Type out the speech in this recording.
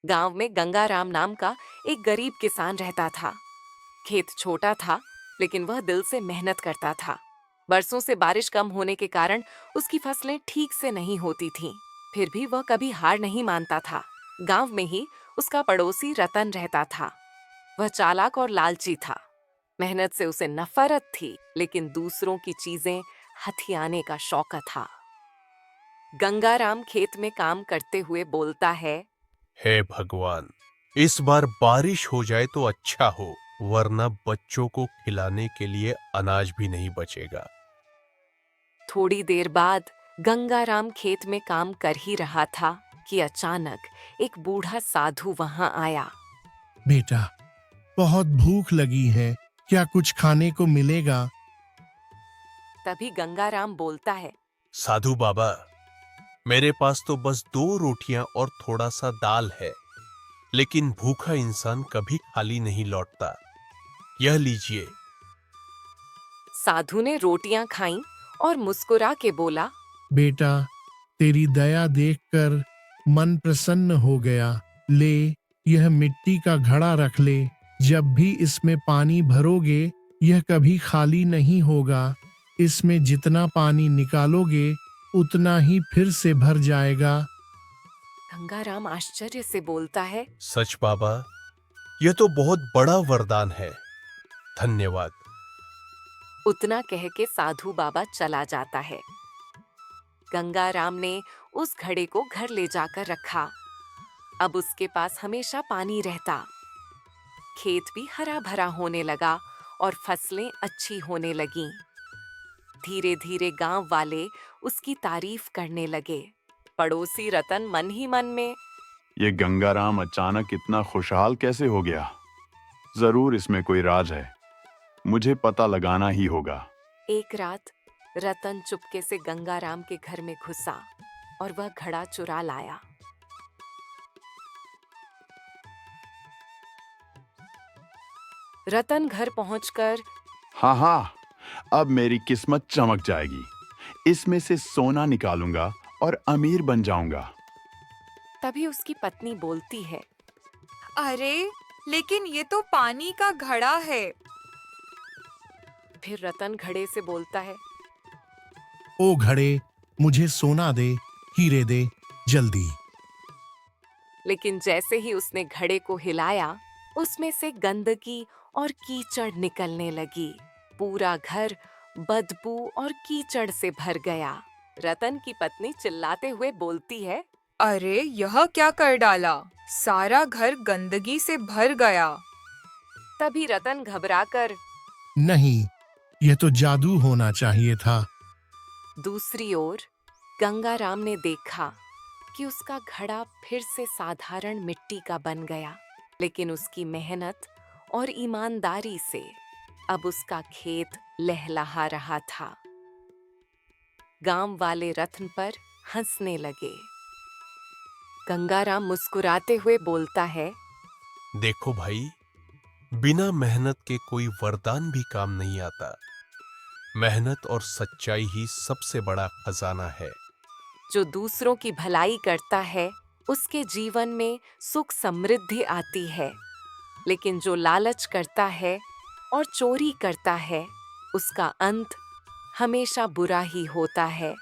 गांव में गंगाराम नाम का एक गरीब किसान रहता था। खेत छोटा था, लेकिन वह दिल से मेहनत करता था। बरसों से बारिश कम होने के कारण उसकी फसलें ठीक से नहीं होती थीं। फिर भी वह कभी हार नहीं मानता था। गांव में ही उसका पड़ोसी रतन रहता था। वह चालाक और लालची था। मेहनत से उसे नफरत थी, लेकिन दूसरों की चीजें हथियाने का शौक था। गंगाराम खेत में काम करते हुए बोलता है, हे भगवान, इस बार बारिश हो जाए तो अच्छा हो, वरना बच्चों को खिलाने के लिए अनाज भी नहीं बचेगा। थोड़ी देर बाद गंगाराम खेत में काम कर ही रहा था कि अचानक एक बूढ़ा साधु वहां आया। बेटा, बहुत भूख लगी है, क्या कुछ खाने को मिलेगा? तभी गंगाराम बोलता है, साधु बाबा, मेरे पास तो बस 2 रोटियां और थोड़ा सा दाल है, लेकिन भूखा इंसान कभी खाली नहीं लौटता। यह लीजिए। साधु ने रोटियां खाईं और मुस्कुरा के बोला, बेटा, तेरी दया देखकर मन प्रसन्न हो गया। ले, यह मिट्टी का घड़ा रख ले। जब भी इसमें पानी भरोगे, यह कभी खाली नहीं होगा। इसमें जितना पानी निकालोगे, उतना ही फिर से भर जाएगा। गंगाराम आश्चर्य से बोलता है, सच बाबा, यह तो बहुत बड़ा वरदान है। धन्यवाद। उतना कह के साधु बाबा चला जाता है। गंगाराम ने उस घड़े को घर ले जाकर रखा। अब उसके पास हमेशा पानी रहता। खेत भी हरा भरा होने लगा और फसलें अच्छी होने लगीं। धीरे धीरे गांव वाले उसकी तारीफ करने लगे। पड़ोसी रतन मन ही मन में, ये गंगाराम अचानक इतना खुशहाल कैसे हो गया? जरूर इसमें कोई राज है। मुझे पता लगाना ही होगा। एक रात रतन चुपके से गंगाराम के घर में घुसा और वह घड़ा चुरा लाया। रतन घर पहुंचकर, हाँ हाँ, अब मेरी किस्मत चमक जाएगी। इसमें से सोना निकालूंगा और अमीर बन जाऊंगा। तभी उसकी पत्नी बोलती है, अरे, लेकिन ये तो पानी का घड़ा है। फिर रतन घड़े से बोलता है, ओ घड़े, मुझे सोना दे, हीरे दे, जल्दी। लेकिन जैसे ही उसने घड़े को हिलाया, उसमें से गंदगी और कीचड़ निकलने लगी। पूरा घर बदबू और कीचड़ से भर गया। रतन की पत्नी चिल्लाते हुए बोलती है, अरे, यह क्या कर डाला? सारा घर गंदगी से भर गया। तभी रतन घबराकर नहीं, यह तो जादू होना चाहिए था। दूसरी ओर गंगाराम ने देखा कि उसका घड़ा फिर से साधारण मिट्टी का बन गया, लेकिन उसकी मेहनत और ईमानदारी से अब उसका खेत लहलहा रहा था। गांव वाले रतन पर हंसने लगे। गंगाराम मुस्कुराते हुए बोलता है, देखो भाई, बिना मेहनत के कोई वरदान भी काम नहीं आता। मेहनत और सच्चाई ही सबसे बड़ा खजाना है। जो दूसरों की भलाई करता है, उसके जीवन में सुख समृद्धि आती है, लेकिन जो लालच करता है और चोरी करता है, उसका अंत हमेशा बुरा ही होता है।